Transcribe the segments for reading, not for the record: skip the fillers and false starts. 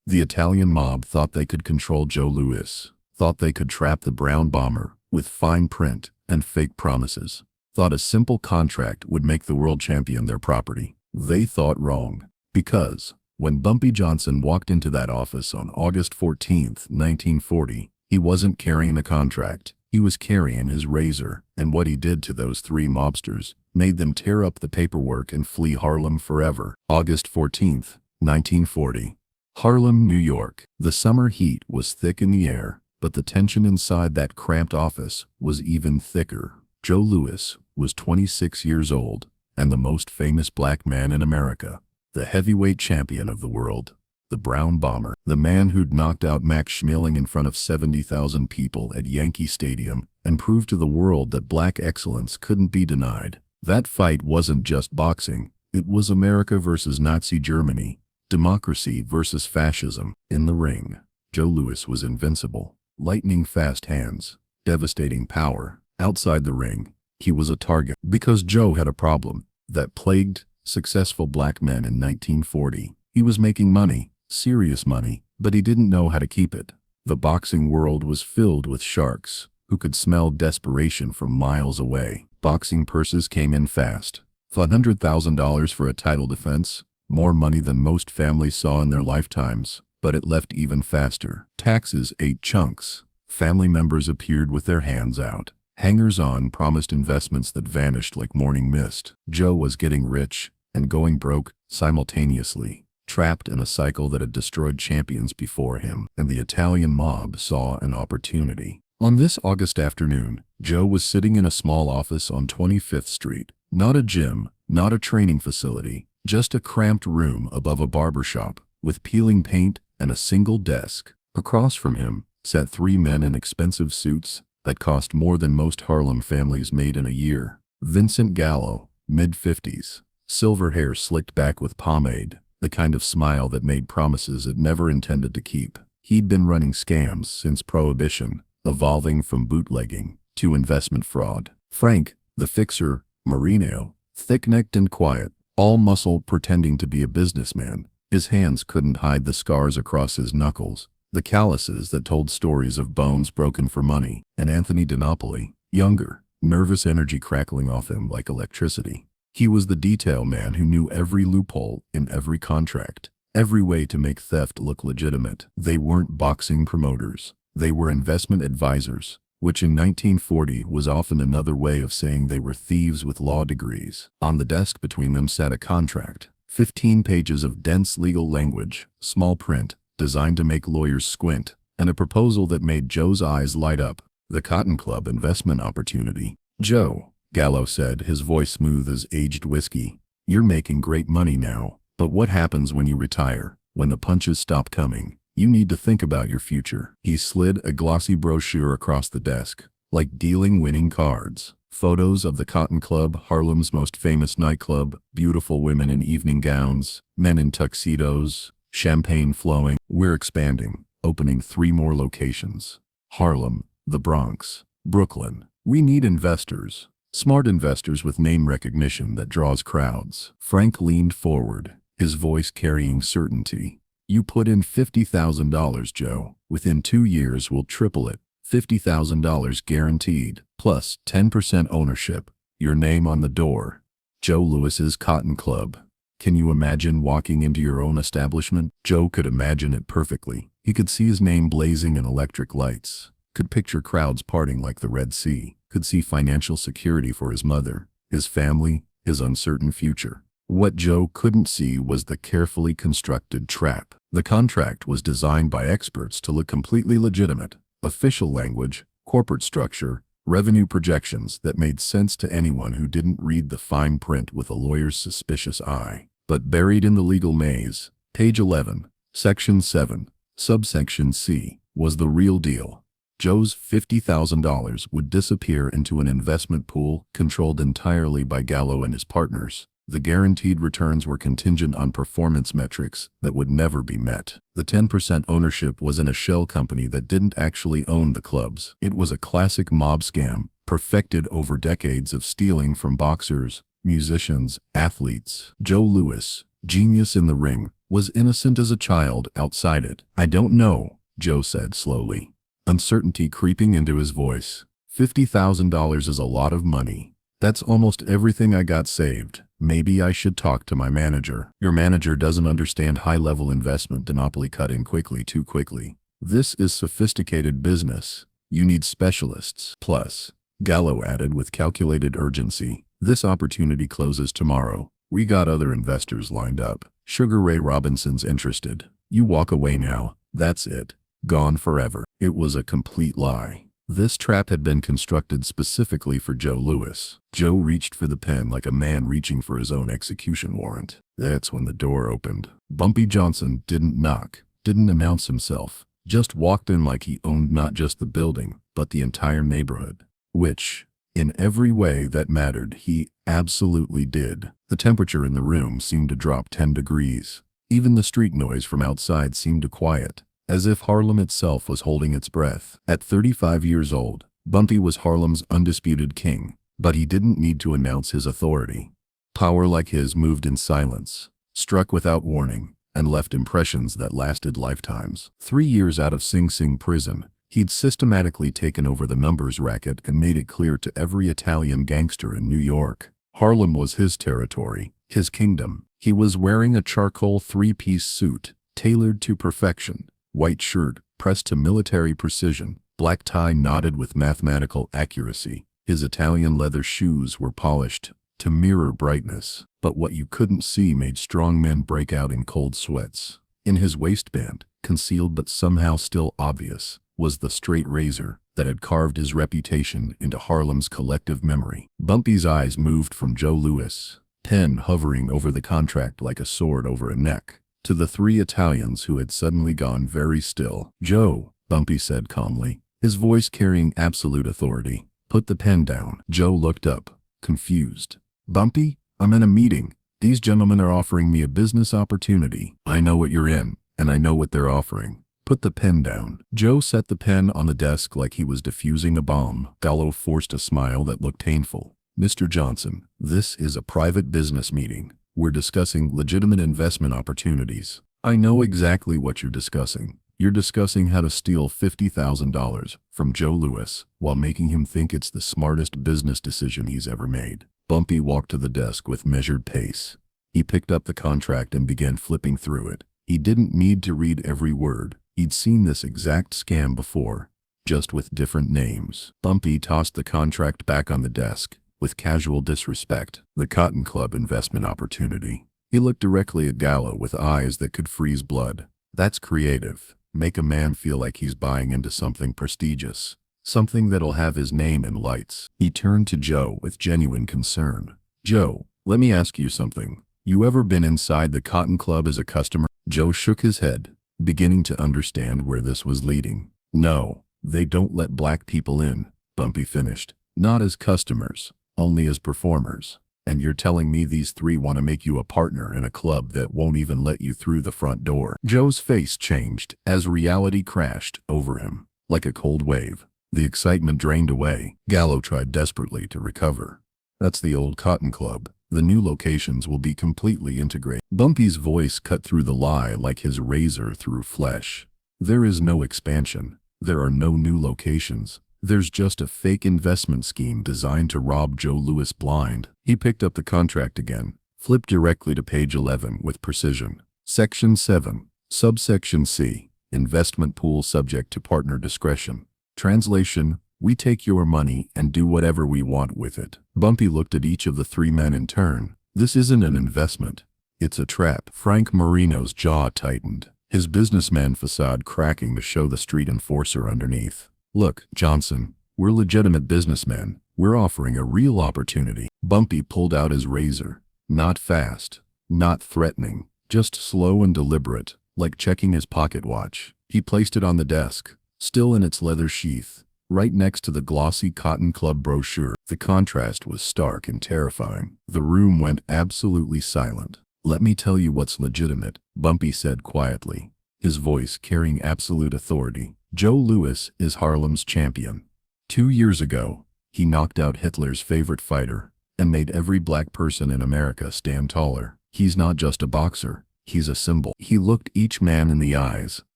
The Italian mob thought they could control JoeLouis, thought they could trap the brown bomber with fine print and fake promises, thought a simple contract would make the world champion their property. They thought wrong, because when Bumpy Johnson walked into that office on August 14, 1940, he wasn't carrying a contract. He was carrying his razor, and what he did to those three mobsters made them tear up the paperwork and flee Harlem forever. August 14, 1940. Harlem, New York. The summer heat was thick in the air, but the tension inside that cramped office was even thicker. JoeLouis was 26 years old and the most famous black man in America, the heavyweight champion of the world, the brown bomber, the man who'd knocked out Max Schmeling in front of 70,000 people at Yankee Stadium and proved to the world that black excellence couldn't be denied. That fight wasn't just boxing, it was America versus Nazi Germany, democracy versus fascism. In the ring, JoeLouis was invincible, lightning-fast hands, devastating power. Outside the ring, he was a target because Joe had a problem that plagued successful black men in 1940. He was making money, serious money, but he didn't know how to keep it. The boxing world was filled with sharks who could smell desperation from miles away. Boxing purses came in fast. $100,000 for a title defense, more money than most families saw in their lifetimes, but it left even faster. Taxes ate chunks. Family members appeared with their hands out. Hangers-on promised investments that vanished like morning mist. Joe was getting rich and going broke simultaneously, trapped in a cycle that had destroyed champions before him, and the Italian mob saw an opportunity. On this August afternoon, Joe was sitting in a small office on 25th Street. Not a gym, not a training facility, just a cramped room above a barber shop, with peeling paint and a single desk. Across from him sat three men in expensive suits that cost more than most Harlem families made in a year. Vincent Gallo, mid-50s, silver hair slicked back with pomade, the kind of smile that made promises it never intended to keep. He'd been running scams since Prohibition, evolving from bootlegging to investment fraud. Frank, the fixer, Marino, thick-necked and quiet, all muscle pretending to be a businessman. His hands couldn't hide the scars across his knuckles, the calluses that told stories of bones broken for money. And Anthony DiNapoli, younger, nervous energy crackling off him like electricity. He was the detail man who knew every loophole in every contract, every way to make theft look legitimate. They weren't boxing promoters. They were investment advisors, which in 1940 was often another way of saying they were thieves with law degrees. On the desk between them sat a contract, 15 pages of dense legal language, small print, designed to make lawyers squint, and a proposal that made Joe's eyes light up. The Cotton Club investment opportunity. Joe, Gallo said, his voice smooth as aged whiskey, you're making great money now, but what happens when you retire, when the punches stop coming? You need to think about your future. He slid a glossy brochure across the desk, like dealing winning cards. Photos of the Cotton Club, Harlem's most famous nightclub, beautiful women in evening gowns, men in tuxedos, champagne flowing. We're expanding, opening 3 more locations. Harlem, the Bronx, Brooklyn. We need investors. Smart investors with name recognition that draws crowds. Frank leaned forward, his voice carrying certainty. You put in $50,000, Joe. Within 2 years we'll triple it. $50,000 guaranteed, plus 10% ownership. Your name on the door. JoeLouis's Cotton Club. Can you imagine walking into your own establishment? Joe could imagine it perfectly. He could see his name blazing in electric lights, could picture crowds parting like the Red Sea, could see financial security for his mother, his family, his uncertain future. What Joe couldn't see was the carefully constructed trap. The contract was designed by experts to look completely legitimate. Official language, corporate structure, revenue projections that made sense to anyone who didn't read the fine print with a lawyer's suspicious eye. But buried in the legal maze, page 11, section 7, subsection C, was the real deal. Joe's $50,000 would disappear into an investment pool controlled entirely by Gallo and his partners. The guaranteed returns were contingent on performance metrics that would never be met. The 10% ownership was in a shell company that didn't actually own the clubs. It was a classic mob scam, perfected over decades of stealing from boxers, musicians, athletes. JoeLouis, genius in the ring, was innocent as a child outside it. I don't know, Joe said slowly, uncertainty creeping into his voice. $50,000 is a lot of money. That's almost everything I got saved. Maybe I should talk to my manager. Your manager doesn't understand high-level investment. Monopoly cut in quickly, too quickly. This is sophisticated business. You need specialists. Plus, Gallo added with calculated urgency, this opportunity closes tomorrow. We got other investors lined up. Sugar Ray Robinson's interested. You walk away now. That's it. Gone forever. It was a complete lie. This trap had been constructed specifically for JoeLouis. Joe reached for the pen like a man reaching for his own execution warrant. That's when the door opened. Bumpy Johnson didn't knock, didn't announce himself, just walked in like he owned not just the building, but the entire neighborhood. Which, in every way that mattered, he absolutely did. The temperature in the room seemed to drop 10 degrees. Even the street noise from outside seemed to quiet, as if Harlem itself was holding its breath. At 35 years old, Bumpy was Harlem's undisputed king, but he didn't need to announce his authority. Power like his moved in silence, struck without warning, and left impressions that lasted lifetimes. 3 years out of Sing Sing prison, he'd systematically taken over the numbers racket and made it clear to every Italian gangster in New York. Harlem was his territory, his kingdom. He was wearing a charcoal three-piece suit, tailored to perfection. White shirt, pressed to military precision, black tie knotted with mathematical accuracy. His Italian leather shoes were polished to mirror brightness, but what you couldn't see made strong men break out in cold sweats. In his waistband, concealed but somehow still obvious, was the straight razor that had carved his reputation into Harlem's collective memory. Bumpy's eyes moved from JoeLouis, pen hovering over the contract like a sword over a neck, to the three Italians who had suddenly gone very still. Joe, Bumpy said calmly, his voice carrying absolute authority. Put the pen down. Joe looked up, confused. Bumpy, I'm in a meeting. These gentlemen are offering me a business opportunity. I know what you're in, and I know what they're offering. Put the pen down. Joe set the pen on the desk like he was defusing a bomb. Gallo forced a smile that looked painful. Mr. Johnson, this is a private business meeting. We're discussing legitimate investment opportunities. I know exactly what you're discussing. You're discussing how to steal $50,000 from JoeLouis while making him think it's the smartest business decision he's ever made. Bumpy walked to the desk with measured pace. He picked up the contract and began flipping through it. He didn't need to read every word. He'd seen this exact scam before, just with different names. Bumpy tossed the contract back on the desk with casual disrespect. The Cotton Club investment opportunity. He looked directly at Gallo with eyes that could freeze blood. That's creative. Make a man feel like he's buying into something prestigious, something that'll have his name in lights. He turned to Joe with genuine concern. Joe, let me ask you something. You ever been inside the Cotton Club as a customer? Joe shook his head, beginning to understand where this was leading. No, they don't let black people in, Bumpy finished. Not as customers. Only as performers. And you're telling me these three want to make you a partner in a club that won't even let you through the front door. Joe's face changed as reality crashed over him, like a cold wave. The excitement drained away. Gallo tried desperately to recover. That's the old Cotton Club. The new locations will be completely integrated. Bumpy's voice cut through the lie like his razor through flesh. There is no expansion. There are no new locations. There's just a fake investment scheme designed to rob JoeLouis blind. He picked up the contract again, flipped directly to page 11 with precision. Section 7, subsection C, investment pool subject to partner discretion. Translation, we take your money and do whatever we want with it. Bumpy looked at each of the three men in turn. This isn't an investment. It's a trap. Frank Marino's jaw tightened, his businessman facade cracking to show the street enforcer underneath. Look, Johnson, we're legitimate businessmen. We're offering a real opportunity. Bumpy pulled out his razor. Not fast, not threatening, just slow and deliberate, like checking his pocket watch. He placed it on the desk, still in its leather sheath, right next to the glossy Cotton Club brochure. The contrast was stark and terrifying. The room went absolutely silent. Let me tell you what's legitimate, Bumpy said quietly, his voice carrying absolute authority. JoeLouis is Harlem's champion. 2 years ago, he knocked out Hitler's favorite fighter and made every black person in America stand taller. He's not just a boxer. He's a symbol. He looked each man in the eyes,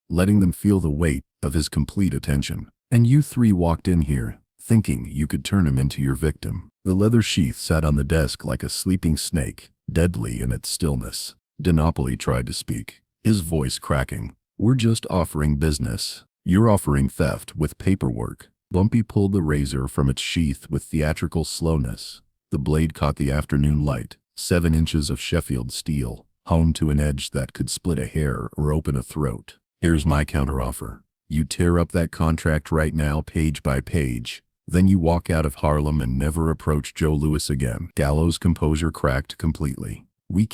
letting them feel the weight of his complete attention. And you three walked in here, thinking you could turn him into your victim. The leather sheath sat on the desk like a sleeping snake, deadly in its stillness. DiNapoli tried to speak, his voice cracking. We're just offering business. You're offering theft with paperwork. Bumpy pulled the razor from its sheath with theatrical slowness. The blade caught the afternoon light, 7 inches of Sheffield steel, honed to an edge that could split a hair or open a throat. Here's my counteroffer. You tear up that contract right now, page by page. Then you walk out of Harlem and never approach JoeLouis again. Gallo's composure cracked completely. We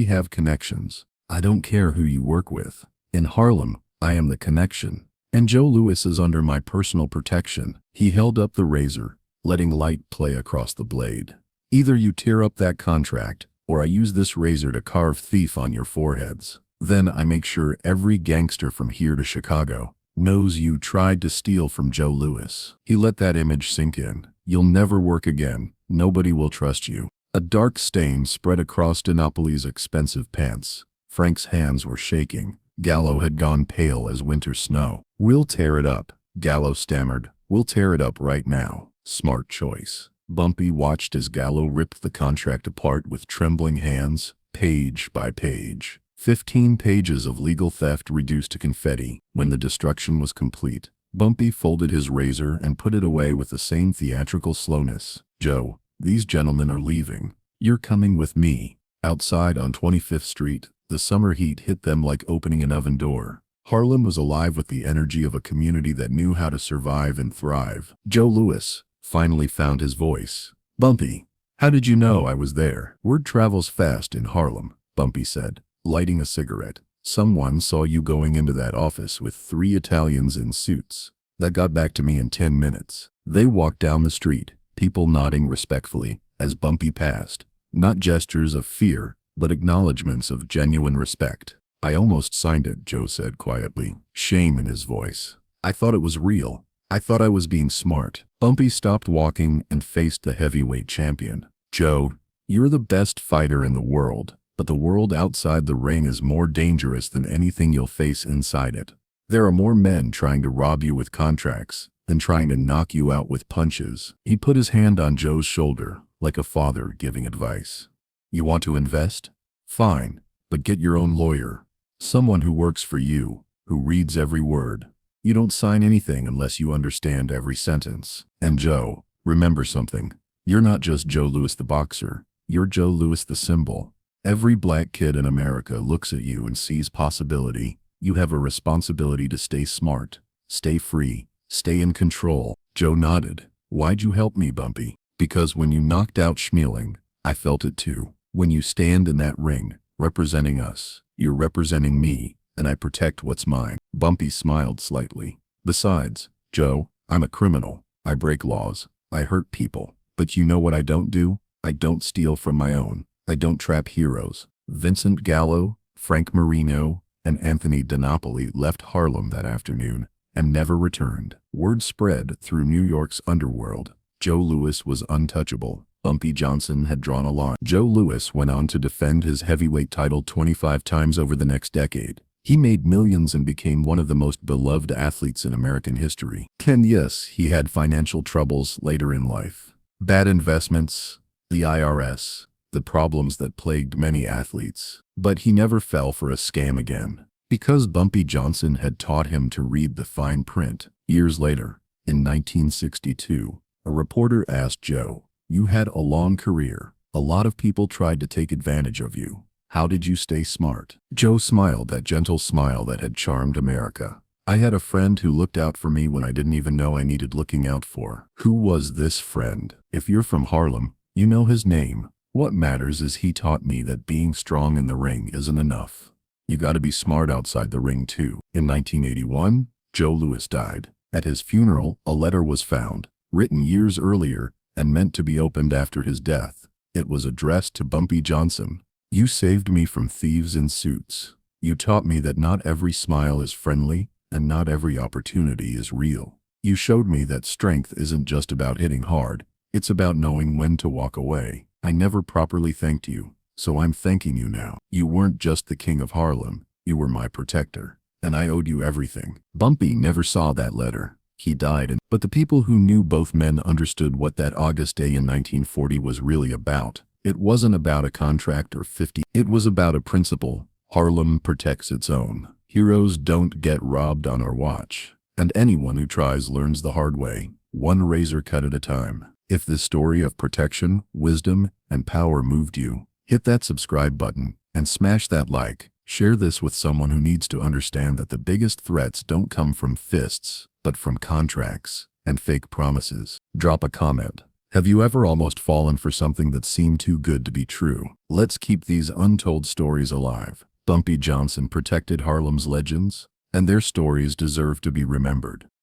have connections. I don't care who you work with. In Harlem, I am the connection. And JoeLouis is under my personal protection. He held up the razor, letting light play across the blade. Either you tear up that contract, or I use this razor to carve thief on your foreheads. Then I make sure every gangster from here to Chicago knows you tried to steal from JoeLouis. He let that image sink in. You'll never work again. Nobody will trust you. A dark stain spread across DiNapoli's expensive pants. Frank's hands were shaking. Gallo had gone pale as winter snow. We'll tear it up, Gallo stammered. We'll tear it up right now. Smart choice. Bumpy watched as Gallo ripped the contract apart with trembling hands, page by page. 15 pages of legal theft reduced to confetti. When the destruction was complete, Bumpy folded his razor and put it away with the same theatrical slowness. Joe, these gentlemen are leaving. You're coming with me. Outside on 25th Street, the summer heat hit them like opening an oven door. Harlem was alive with the energy of a community that knew how to survive and thrive. JoeLouis finally found his voice. Bumpy, how did you know I was there? Word travels fast in Harlem, Bumpy said, lighting a cigarette. Someone saw you going into that office with 3 Italians in suits. That got back to me in 10 minutes. They walked down the street, people nodding respectfully as Bumpy passed. Not gestures of fear, but acknowledgments of genuine respect. I almost signed it, Joe said quietly, shame in his voice. I thought it was real. I thought I was being smart. Bumpy stopped walking and faced the heavyweight champion. Joe, you're the best fighter in the world, but the world outside the ring is more dangerous than anything you'll face inside it. There are more men trying to rob you with contracts than trying to knock you out with punches. He put his hand on Joe's shoulder, like a father giving advice. You want to invest? Fine, but get your own lawyer. Someone who works for you, who reads every word. You don't sign anything unless you understand every sentence. And Joe, remember something. You're not just JoeLouis the boxer. You're JoeLouis the symbol. Every black kid in America looks at you and sees possibility. You have a responsibility to stay smart, stay free, stay in control. Joe nodded. Why'd you help me, Bumpy? Because when you knocked out Schmeling, I felt it too. When you stand in that ring, representing us, you're representing me, and I protect what's mine. Bumpy smiled slightly. Besides, Joe, I'm a criminal. I break laws. I hurt people. But you know what I don't do? I don't steal from my own. I don't trap heroes. Vincent Gallo, Frank Marino, and Anthony DiNapoli left Harlem that afternoon and never returned. Word spread through New York's underworld. JoeLouis was untouchable. Bumpy Johnson had drawn a line. JoeLouis went on to defend his heavyweight title 25 times over the next decade. He made millions and became one of the most beloved athletes in American history. And yes, he had financial troubles later in life. Bad investments, the IRS, the problems that plagued many athletes. But he never fell for a scam again. Because Bumpy Johnson had taught him to read the fine print. Years later, in 1962, a reporter asked Joe, "You had a long career. A lot of people tried to take advantage of you. How did you stay smart?" Joe smiled that gentle smile that had charmed America. I had a friend who looked out for me when I didn't even know I needed looking out for. Who was this friend? If you're from Harlem, you know his name. What matters is he taught me that being strong in the ring isn't enough. You gotta be smart outside the ring too. In 1981, JoeLouis died. At his funeral, a letter was found, written years earlier and meant to be opened after his death. It was addressed to Bumpy Johnson. You saved me from thieves in suits. You taught me that not every smile is friendly and not every opportunity is real. You showed me that strength isn't just about hitting hard. It's about knowing when to walk away. I never properly thanked you, So I'm thanking you now. You weren't just the king of Harlem, you were my protector. And I owed you everything. Bumpy never saw that letter. He died, but the people who knew both men understood what that August day in 1940 was really about. It wasn't about a contract or 50. It was about a principle. Harlem protects its own. Heroes don't get robbed on our watch. And anyone who tries learns the hard way, one razor cut at a time. If this story of protection, wisdom, and power moved you, hit that subscribe button and smash that like. Share this with someone who needs to understand that the biggest threats don't come from fists, but from contracts and fake promises. Drop a comment. Have you ever almost fallen for something that seemed too good to be true? Let's keep these untold stories alive. Bumpy Johnson protected Harlem's legends, and their stories deserve to be remembered.